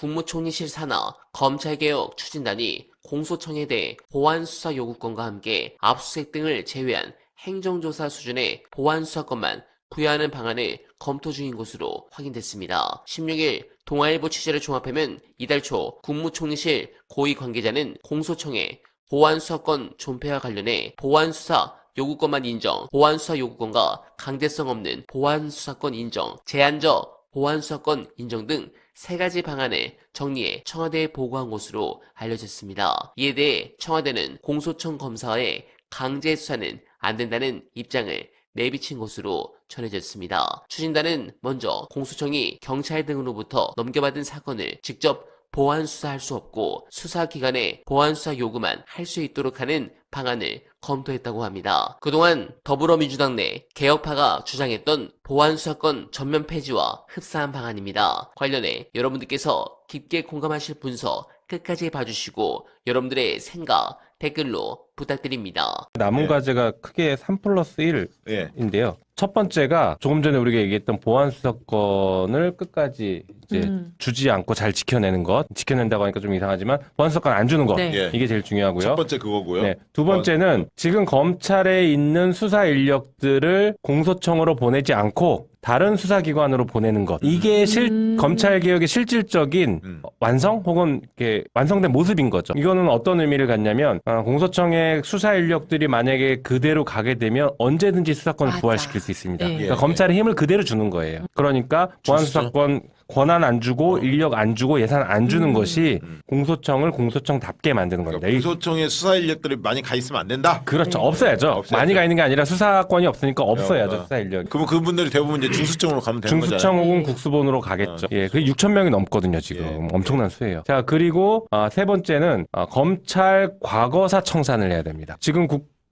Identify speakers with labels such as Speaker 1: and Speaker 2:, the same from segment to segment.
Speaker 1: 국무총리실 산하 검찰개혁 추진단이 공소청에 대해 보완수사 요구권과 함께 압수수색 등을 제외한 행정조사 수준의 보완수사권만 부여하는 방안을 검토 중인 것으로 확인됐습니다. 16일 동아일보 취재를 종합하면 이달 초 국무총리실 고위 관계자는 공소청에 보완수사권 존폐와 관련해 보완수사 요구권만 인정, 보완수사 요구권과 강제성 없는 보완수사권 인정, 제한적 보완수사권 인정 등 세 가지 방안을 정리해 청와대에 보고한 것으로 알려졌습니다. 이에 대해 청와대는 공소청 검사의 강제 수사는 안 된다는 입장을 내비친 것으로 전해졌습니다. 추진단은 먼저 공소청이 경찰 등으로부터 넘겨받은 사건을 직접 보완 수사할 수 없고 수사기관에 보완 수사 요구만 할 수 있도록 하는 방안을 검토했다고 합니다. 그동안 더불어민주당 내 개혁파가 주장했던 보완 수사권 전면 폐지와 흡사한 방안입니다. 관련해 여러분들께서 깊게 공감하실 분서 끝까지 봐주시고 여러분들의 생각 댓글로 부탁드립니다.
Speaker 2: 남은 과제가 크게 3+1인데요. 첫 번째가 조금 전에 우리가 얘기했던 보안 수사권을 끝까지 이제 주지 않고 잘 지켜내는 것. 지켜낸다고 하니까 좀 이상하지만 보안 수사권 안 주는 것.
Speaker 3: 네.
Speaker 2: 이게 제일 중요하고요.
Speaker 3: 첫 번째 그거고요.
Speaker 2: 네. 두 번째는 지금 검찰에 있는 수사 인력들을 공소청으로 보내지 않고 다른 수사기관으로 보내는 것. 이게 검찰개혁의 실질적인 완성 혹은 이렇게 완성된 모습인 거죠. 이거는 어떤 의미를 갖냐면 공소청의 수사 인력들이 만약에 그대로 가게 되면 언제든지 수사권을
Speaker 4: 맞아.
Speaker 2: 부활시킬 수 있습니다.
Speaker 4: 네.
Speaker 2: 그러니까 검찰의 힘을 그대로 주는 거예요. 그러니까 보안수사권 권한 안 주고 인력 안 주고 예산 안 주는 것이 공소청을 공소청답게 만드는 겁니다.
Speaker 3: 그러니까 공소청에 수사 인력들이 많이 가 있으면 안 된다.
Speaker 2: 그렇죠. 없어야죠.
Speaker 3: 없어야죠.
Speaker 2: 많이 가 있는 게 아니라 수사권이 없으니까 없어야죠. 수사 인력.
Speaker 3: 그러면 그분들이 대부분 이제 중수청으로 가면 되는 거잖아요.
Speaker 2: 중수청 혹은 국수본으로 가겠죠. 예, 그게 6천 명이 넘거든요, 지금.
Speaker 3: 예.
Speaker 2: 엄청난 수예요. 자, 그리고 세 번째는 검찰 과거사 청산을 해야 됩니다. 지금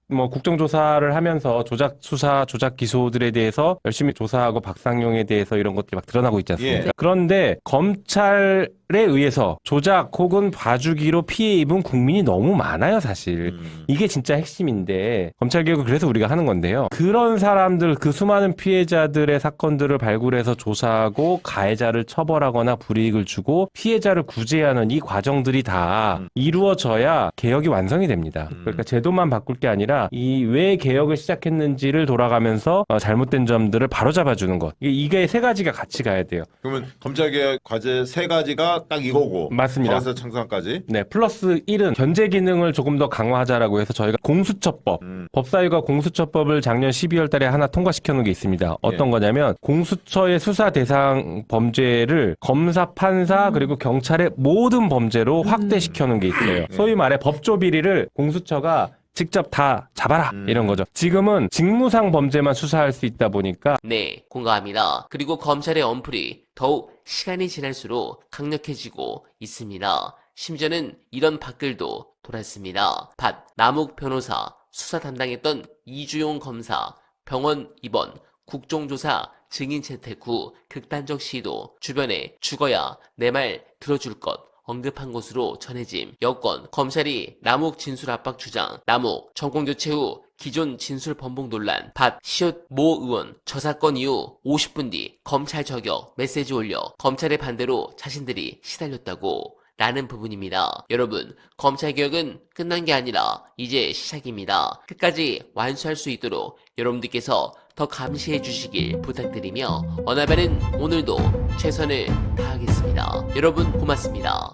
Speaker 2: 국정조사를 하면서 조작 수사, 조작 기소들에 대해서 열심히 조사하고 박상용에 대해서 이런 것들이 막 드러나고 있지 않습니까?
Speaker 3: 예.
Speaker 2: 그런데 검찰에 의해서 조작 혹은 봐주기로 피해 입은 국민이 너무 많아요, 사실. 이게 진짜 핵심인데 검찰개혁을 그래서 우리가 하는 건데요. 그런 사람들, 그 수많은 피해자들의 사건들을 발굴해서 조사하고 가해자를 처벌하거나 불이익을 주고 피해자를 구제하는 이 과정들이 다 이루어져야 개혁이 완성이 됩니다. 그러니까 제도만 바꿀 게 아니라 이 왜 개혁을 시작했는지를 돌아가면서 잘못된 점들을 바로잡아주는 것. 이게 세 가지가 같이 가야 돼요.
Speaker 3: 그러면 검찰개혁 과제 세 가지가 딱 이거고.
Speaker 2: 맞습니다.
Speaker 3: 과세 청산까지.
Speaker 2: 네, 플러스 1은 견제 기능을 조금 더 강화하자라고 해서 저희가 공수처법, 법사위가 공수처법을 작년 12월 달에 하나 통과시켜 놓은 게 있습니다. 어떤 거냐면 공수처의 수사 대상 범죄를 검사, 판사 그리고 경찰의 모든 범죄로 확대시켜 놓은 게 있어요. 소위 말해 법조 비리를 공수처가 직접 다 잡아라 이런 거죠. 지금은 직무상 범죄만 수사할 수 있다 보니까
Speaker 1: 네, 공감합니다. 그리고 검찰의 엄플이 더욱 시간이 지날수록 강력해지고 있습니다. 심지어는 이런 댓글도 돌았습니다. 남욱 변호사, 수사 담당했던 이주용 검사, 병원 입원, 국정조사 증인 채택 후 극단적 시도, 주변에 죽어야 내 말 들어줄 것 언급한 것으로 전해짐. 여권, 검찰이 남욱 진술 압박 주장, 남욱 정권교체 후 기존 진술 번복 논란, 시옷 모 의원 저 사건 이후 50분 뒤 검찰 저격 메시지 올려 검찰의 반대로 자신들이 시달렸다고 라는 부분입니다. 여러분, 검찰개혁은 끝난 게 아니라 이제 시작입니다. 끝까지 완수할 수 있도록 여러분들께서 더 감시해 주시길 부탁드리며 어나벨은 오늘도 최선을 다하겠습니다. 여러분 고맙습니다.